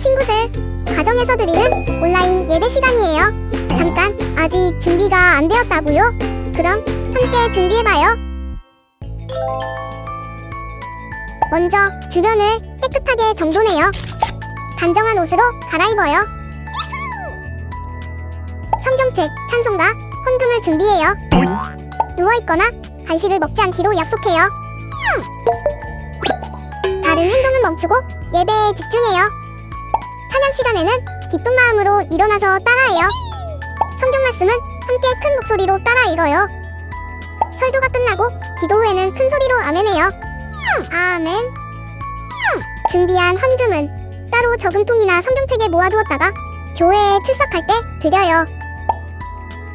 친구들, 가정에서 드리는 온라인 예배 시간이에요. 잠깐, 아직 준비가 안 되었다고요? 그럼 함께 준비해봐요. 먼저 주변을 깨끗하게 정돈해요. 단정한 옷으로 갈아입어요. 성경책, 찬송가, 헌금을 준비해요. 누워있거나 간식을 먹지 않기로 약속해요. 다른 행동은 멈추고 예배에 집중해요. 찬양 시간에는 기쁜 마음으로 일어나서 따라해요. 성경 말씀은 함께 큰 목소리로 따라 읽어요. 설교가 끝나고 기도 후에는 큰 소리로 아멘해요. 아멘. 준비한 헌금은 따로 저금통이나 성경책에 모아두었다가 교회에 출석할 때 드려요.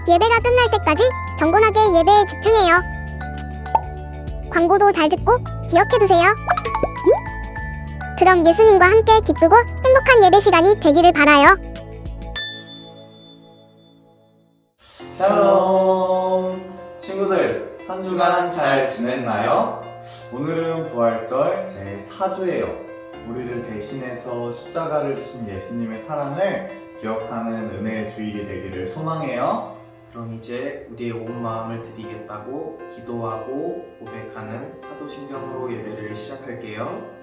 예배가 끝날 때까지 경건하게 예배에 집중해요. 광고도 잘 듣고 기억해두세요. 그럼 예수님과 함께 기쁘고 행복한 예배 시간이 되기를 바라요. 샬롬! 친구들, 한 주간 잘 지냈나요? 오늘은 부활절 제4주예요. 우리를 대신해서 십자가를 지신 예수님의 사랑을 기억하는 은혜의 주일이 되기를 소망해요. 그럼 이제 우리의 온 마음을 드리겠다고 기도하고 고백하는 사도신경으로 예배를 시작할게요.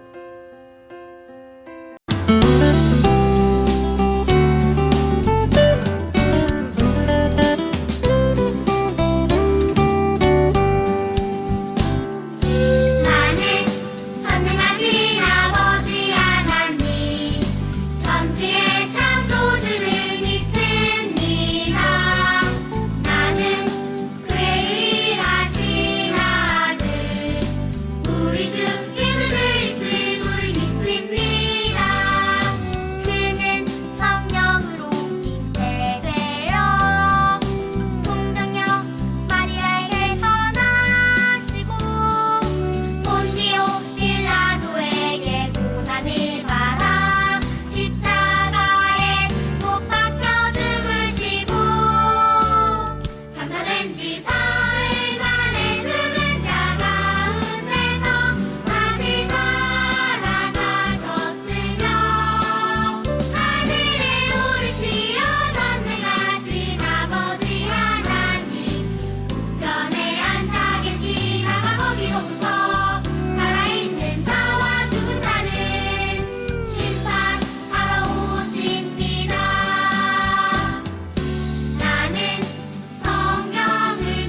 성경을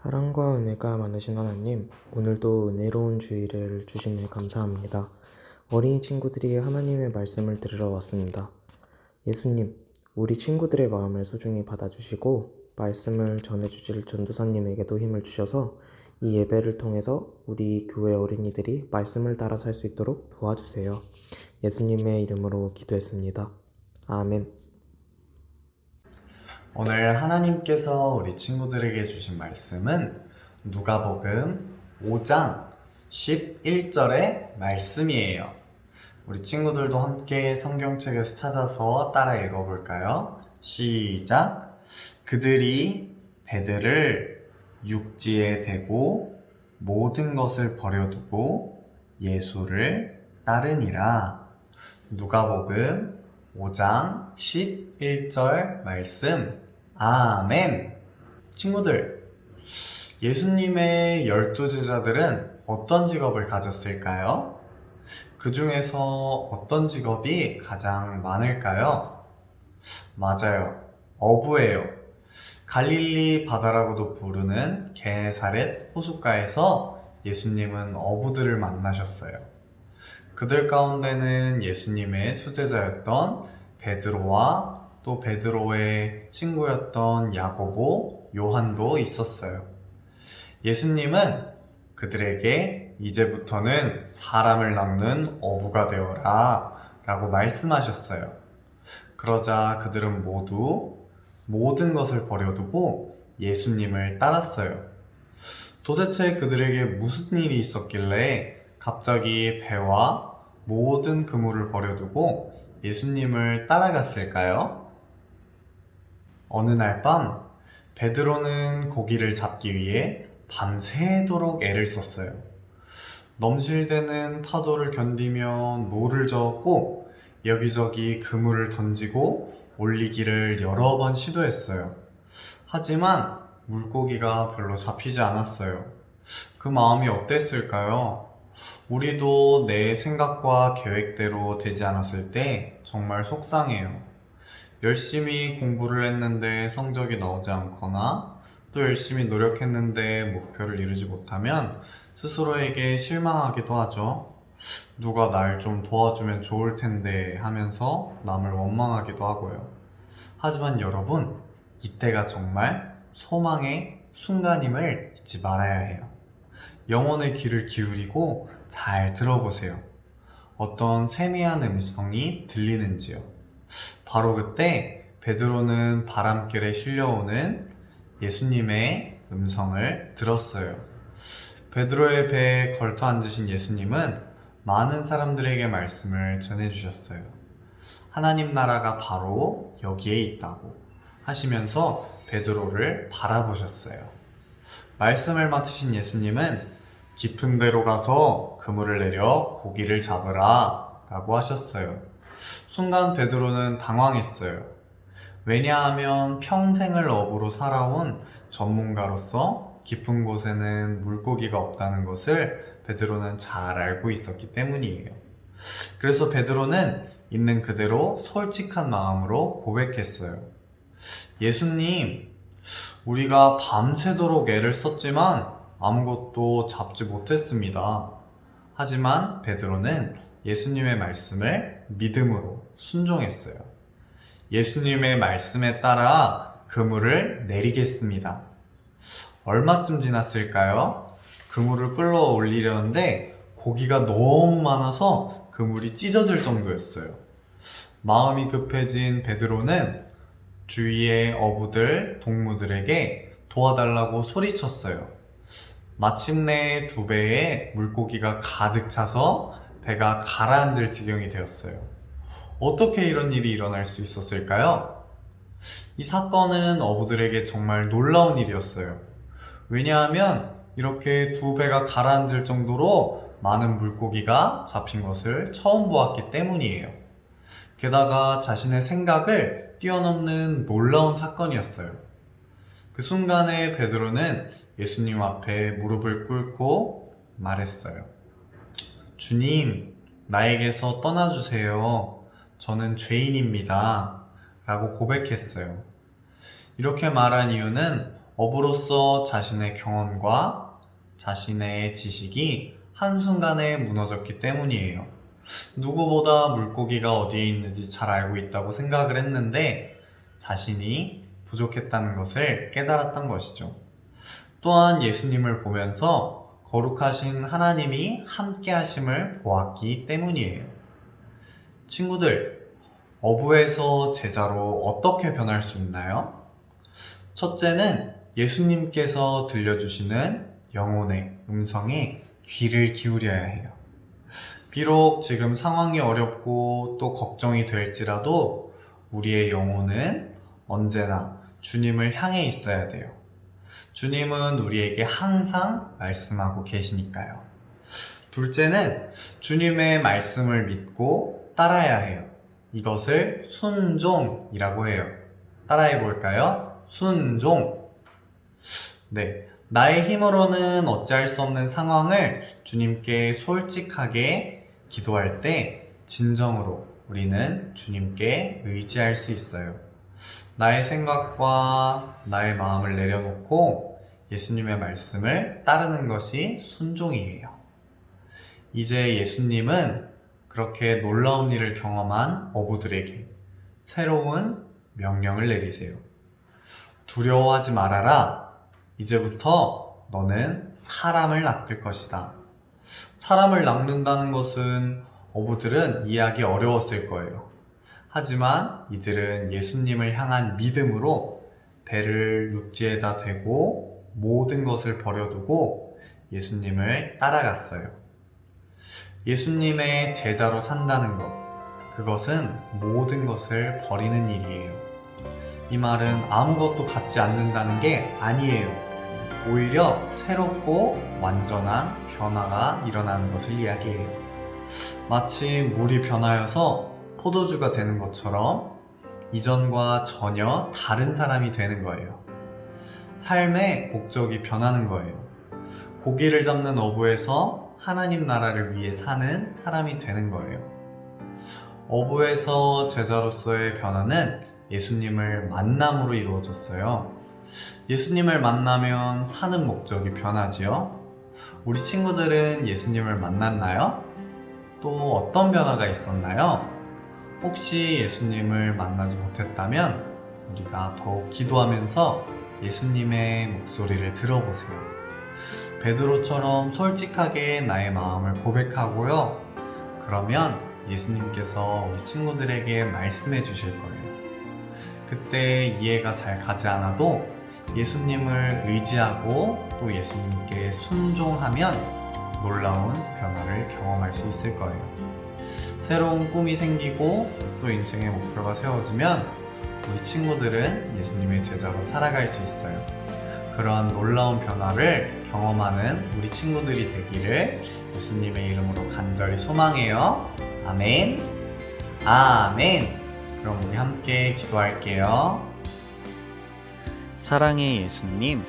사랑과 은혜가 많으신 하나님, 오늘도 은혜로운 주일을 주심에 감사합니다. 어린이 친구들이 하나님의 말씀을 들으러 왔습니다. 예수님, 우리 친구들의 마음을 소중히 받아주시고 말씀을 전해주실 전도사님에게도 힘을 주셔서 이 예배를 통해서 우리 교회 어린이들이 말씀을 따라 살 수 있도록 도와주세요. 예수님의 이름으로 기도했습니다. 아멘. 오늘 하나님께서 우리 친구들에게 주신 말씀은 누가복음 5장 11절의 말씀이에요. 우리 친구들도 함께 성경책에서 찾아서 따라 읽어볼까요? 시작! 그들이 배들을 육지에 대고 모든 것을 버려두고 예수를 따르니라. 누가복음 5장 11절 말씀. 아멘. 친구들, 예수님의 12제자들은 어떤 직업을 가졌을까요? 그 중에서 어떤 직업이 가장 많을까요? 맞아요. 어부예요. 갈릴리 바다라고도 부르는 게네사렛 호숫가에서 예수님은 어부들을 만나셨어요. 그들 가운데는 예수님의 수제자였던 베드로와 또 베드로의 친구였던 야고보, 요한도 있었어요. 예수님은 그들에게 이제부터는 사람을 낚는 어부가 되어라 라고 말씀하셨어요. 그러자 그들은 모두 모든 것을 버려두고 예수님을 따랐어요. 도대체 그들에게 무슨 일이 있었길래 갑자기 배와 모든 그물을 버려두고 예수님을 따라갔을까요? 어느 날 밤 베드로는 고기를 잡기 위해 밤새도록 애를 썼어요. 넘실대는 파도를 견디며 노를 저었고 여기저기 그물을 던지고 올리기를 여러 번 시도했어요. 하지만 물고기가 별로 잡히지 않았어요. 그 마음이 어땠을까요? 우리도 내 생각과 계획대로 되지 않았을 때 정말 속상해요. 열심히 공부를 했는데 성적이 나오지 않거나 또 열심히 노력했는데 목표를 이루지 못하면 스스로에게 실망하기도 하죠. 누가 날 좀 도와주면 좋을 텐데 하면서 남을 원망하기도 하고요. 하지만 여러분, 이때가 정말 소망의 순간임을 잊지 말아야 해요. 영혼의 귀를 기울이고 잘 들어보세요. 어떤 세미한 음성이 들리는지요. 바로 그때 베드로는 바람결에 실려오는 예수님의 음성을 들었어요. 베드로의 배에 걸터 앉으신 예수님은 많은 사람들에게 말씀을 전해주셨어요. 하나님 나라가 바로 여기에 있다고 하시면서 베드로를 바라보셨어요. 말씀을 마치신 예수님은 깊은 데로 가서 그물을 내려 고기를 잡으라 라고 하셨어요. 순간 베드로는 당황했어요. 왜냐하면 평생을 어부로 살아온 전문가로서 깊은 곳에는 물고기가 없다는 것을 베드로는 잘 알고 있었기 때문이에요. 그래서 베드로는 있는 그대로 솔직한 마음으로 고백했어요. 예수님, 우리가 밤새도록 애를 썼지만 아무것도 잡지 못했습니다. 하지만 베드로는 예수님의 말씀을 믿음으로 순종했어요. 예수님의 말씀에 따라 그물을 내리겠습니다. 얼마쯤 지났을까요? 그물을 끌어올리려는데 고기가 너무 많아서 그물이 찢어질 정도였어요. 마음이 급해진 베드로는 주위의 어부들, 동무들에게 도와달라고 소리쳤어요. 마침내 두 배에 물고기가 가득 차서 배가 가라앉을 지경이 되었어요. 어떻게 이런 일이 일어날 수 있었을까요? 이 사건은 어부들에게 정말 놀라운 일이었어요. 왜냐하면 이렇게 두 배가 가라앉을 정도로 많은 물고기가 잡힌 것을 처음 보았기 때문이에요. 게다가 자신의 생각을 뛰어넘는 놀라운 사건이었어요. 그 순간에 베드로는 예수님 앞에 무릎을 꿇고 말했어요. 주님, 나에게서 떠나주세요. 저는 죄인입니다. 라고 고백했어요. 이렇게 말한 이유는 어부로서 자신의 경험과 자신의 지식이 한순간에 무너졌기 때문이에요. 누구보다 물고기가 어디에 있는지 잘 알고 있다고 생각을 했는데 자신이 부족했다는 것을 깨달았던 것이죠. 또한 예수님을 보면서 거룩하신 하나님이 함께 하심을 보았기 때문이에요. 친구들, 어부에서 제자로 어떻게 변할 수 있나요? 첫째는 예수님께서 들려주시는 영혼의 음성에 귀를 기울여야 해요. 비록 지금 상황이 어렵고 또 걱정이 될지라도 우리의 영혼은 언제나 주님을 향해 있어야 돼요. 주님은 우리에게 항상 말씀하고 계시니까요. 둘째는 주님의 말씀을 믿고 따라야 해요. 이것을 순종이라고 해요. 따라해 볼까요? 순종. 네. 나의 힘으로는 어찌할 수 없는 상황을 주님께 솔직하게 기도할 때 진정으로 우리는 주님께 의지할 수 있어요. 나의 생각과 나의 마음을 내려놓고 예수님의 말씀을 따르는 것이 순종이에요. 이제 예수님은 그렇게 놀라운 일을 경험한 어부들에게 새로운 명령을 내리세요. 두려워하지 말아라. 이제부터 너는 사람을 낚을 것이다. 사람을 낚는다는 것은 어부들은 이해하기 어려웠을 거예요. 하지만 이들은 예수님을 향한 믿음으로 배를 육지에다 대고 모든 것을 버려두고 예수님을 따라갔어요. 예수님의 제자로 산다는 것, 그것은 모든 것을 버리는 일이에요. 이 말은 아무것도 갖지 않는다는 게 아니에요. 오히려 새롭고 완전한 변화가 일어나는 것을 이야기해요. 마치 물이 변하여서 포도주가 되는 것처럼 이전과 전혀 다른 사람이 되는 거예요. 삶의 목적이 변하는 거예요. 고기를 잡는 어부에서 하나님 나라를 위해 사는 사람이 되는 거예요. 어부에서 제자로서의 변화는 예수님을 만남으로 이루어졌어요. 예수님을 만나면 사는 목적이 변하지요? 우리 친구들은 예수님을 만났나요? 또 어떤 변화가 있었나요? 혹시 예수님을 만나지 못했다면 우리가 더욱 기도하면서 예수님의 목소리를 들어보세요. 베드로처럼 솔직하게 나의 마음을 고백하고요. 그러면 예수님께서 우리 친구들에게 말씀해 주실 거예요. 그때 이해가 잘 가지 않아도 예수님을 의지하고 또 예수님께 순종하면 놀라운 변화를 경험할 수 있을 거예요. 새로운 꿈이 생기고 또 인생의 목표가 세워지면 우리 친구들은 예수님의 제자로 살아갈 수 있어요. 그런 놀라운 변화를 경험하는 우리 친구들이 되기를 예수님의 이름으로 간절히 소망해요. 아멘. 아멘. 그럼 우리 함께 기도할게요. 사랑의 예수님,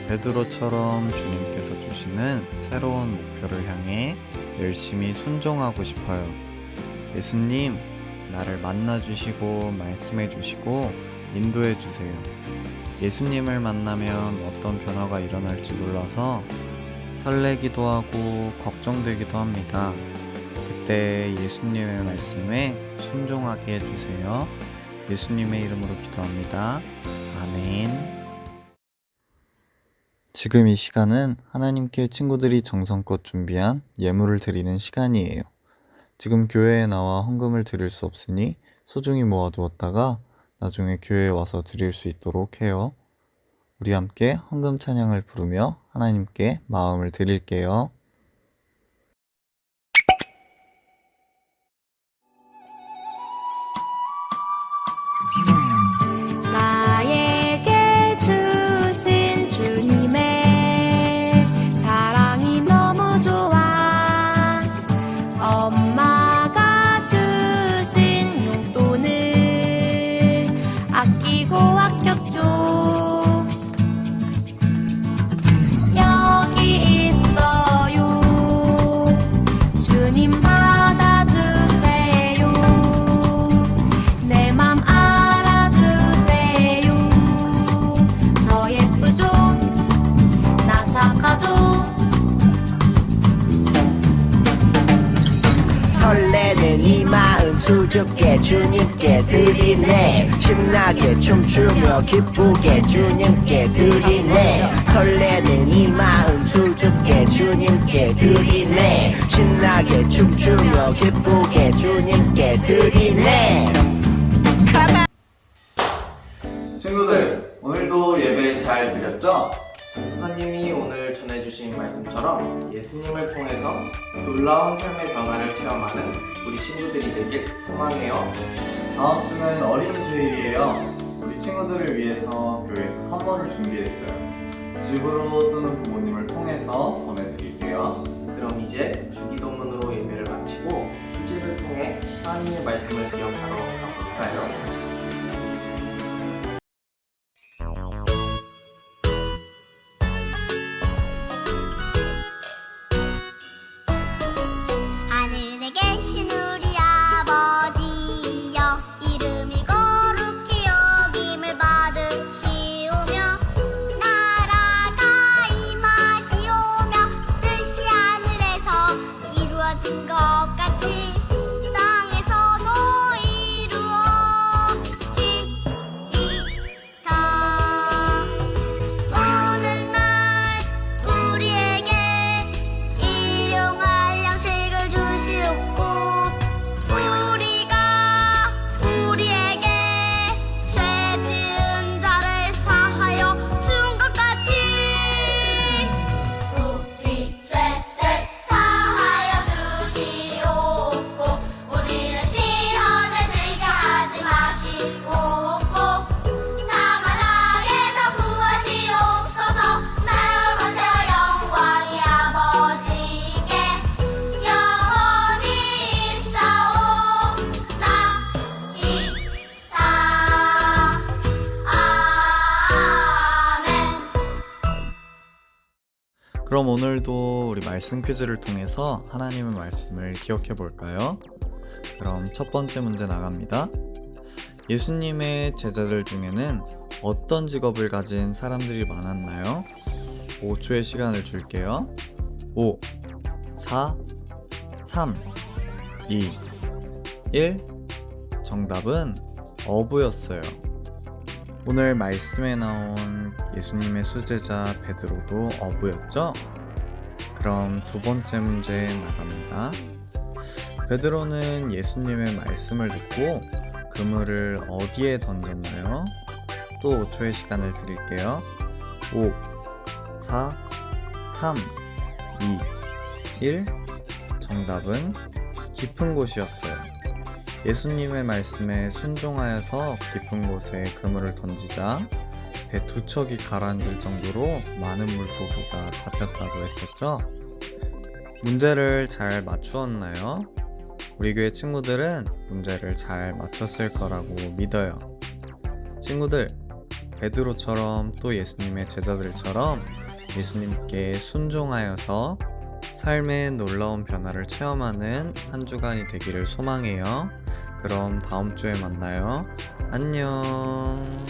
베드로처럼 주님께서 주시는 새로운 목표를 향해 열심히 순종하고 싶어요. 예수님, 나를 만나주시고 말씀해주시고 인도해주세요. 예수님을 만나면 어떤 변화가 일어날지 몰라서 설레기도 하고 걱정되기도 합니다. 그때 예수님의 말씀에 순종하게 해주세요. 예수님의 이름으로 기도합니다. 아멘. 지금 이 시간은 하나님께 친구들이 정성껏 준비한 예물을 드리는 시간이에요. 지금 교회에 나와 헌금을 드릴 수 없으니 소중히 모아두었다가 나중에 교회에 와서 드릴 수 있도록 해요. 우리 함께 헌금 찬양을 부르며 하나님께 마음을 드릴게요. 나에게 주신 주님의 사랑이 너무 좋아. 엄마가 주신 용돈을 아끼고 아꼈죠. 여기 있어요. 주님 받아주세요. 내 맘 알아주세요. 저 예쁘죠? 수줍게 주님께 드리네. 신나게 춤추며 기쁘게 주님께 드리네. 설레는 이 마음 수줍게 주님께 드리네. 신나게 춤추며 기쁘게 주님께 드리네. 친구들, 오늘도 예배 잘 드렸죠? 전도사님이 오늘 전해주신 말씀처럼 예수님을 통해서 놀라운 삶의 변화를 체험하는 우리 친구들이 되길 소망해요. 다음 주는 어린이 주일이에요. 우리 친구들을 위해서 교회에서 선물을 준비했어요. 집으로 또는 부모님을 통해서 보내드릴게요. 그럼 이제 주기도문으로 예배를 마치고 휴지를 통해 하나님의 말씀을 기억하러 가볼까요? 하늘에 계신 우리 아버지여 이름이 거룩히 여김을 받으시오며 나라가 임하시오며 뜻이 하늘에서 이루어진 것 같이 땅에서도 이루어지이다. 오늘날 우리에게 일용할 양식을 주시옵고 우리가 우리에게 죄 지은 자를 사하여 준 것 같이 우리 죄를 사하여 주시옵고 우리를 시험에 들게 하지 마시옵고 다만 악에서 구하시옵소서. 나라와 권세와 영광이 아버지께 영원히 있사옵나이다. 아멘. 그럼 오늘도 우리 말씀 퀴즈를 통해서 하나님의 말씀을 기억해 볼까요? 그럼 첫 번째 문제 나갑니다. 예수님의 제자들 중에는 어떤 직업을 가진 사람들이 많았나요? 5초의 시간을 줄게요. 5, 4, 3, 2, 1. 정답은 어부였어요. 오늘 말씀에 나온 예수님의 수제자 베드로도 어부였죠? 그럼 두 번째 문제 나갑니다. 베드로는 예수님의 말씀을 듣고 그물을 어디에 던졌나요? 또 5초의 시간을 드릴게요. 5, 4, 3, 2, 1. 정답은 깊은 곳이었어요. 예수님의 말씀에 순종하여서 깊은 곳에 그물을 던지자 배 두 척이 가라앉을 정도로 많은 물고기가 잡혔다고 했었죠? 문제를 잘 맞추었나요? 우리 교회 친구들은 문제를 잘 맞췄을 거라고 믿어요. 친구들, 베드로처럼 또 예수님의 제자들처럼 예수님께 순종하여서 삶의 놀라운 변화를 체험하는 한 주간이 되기를 소망해요. 그럼 다음 주에 만나요. 안녕.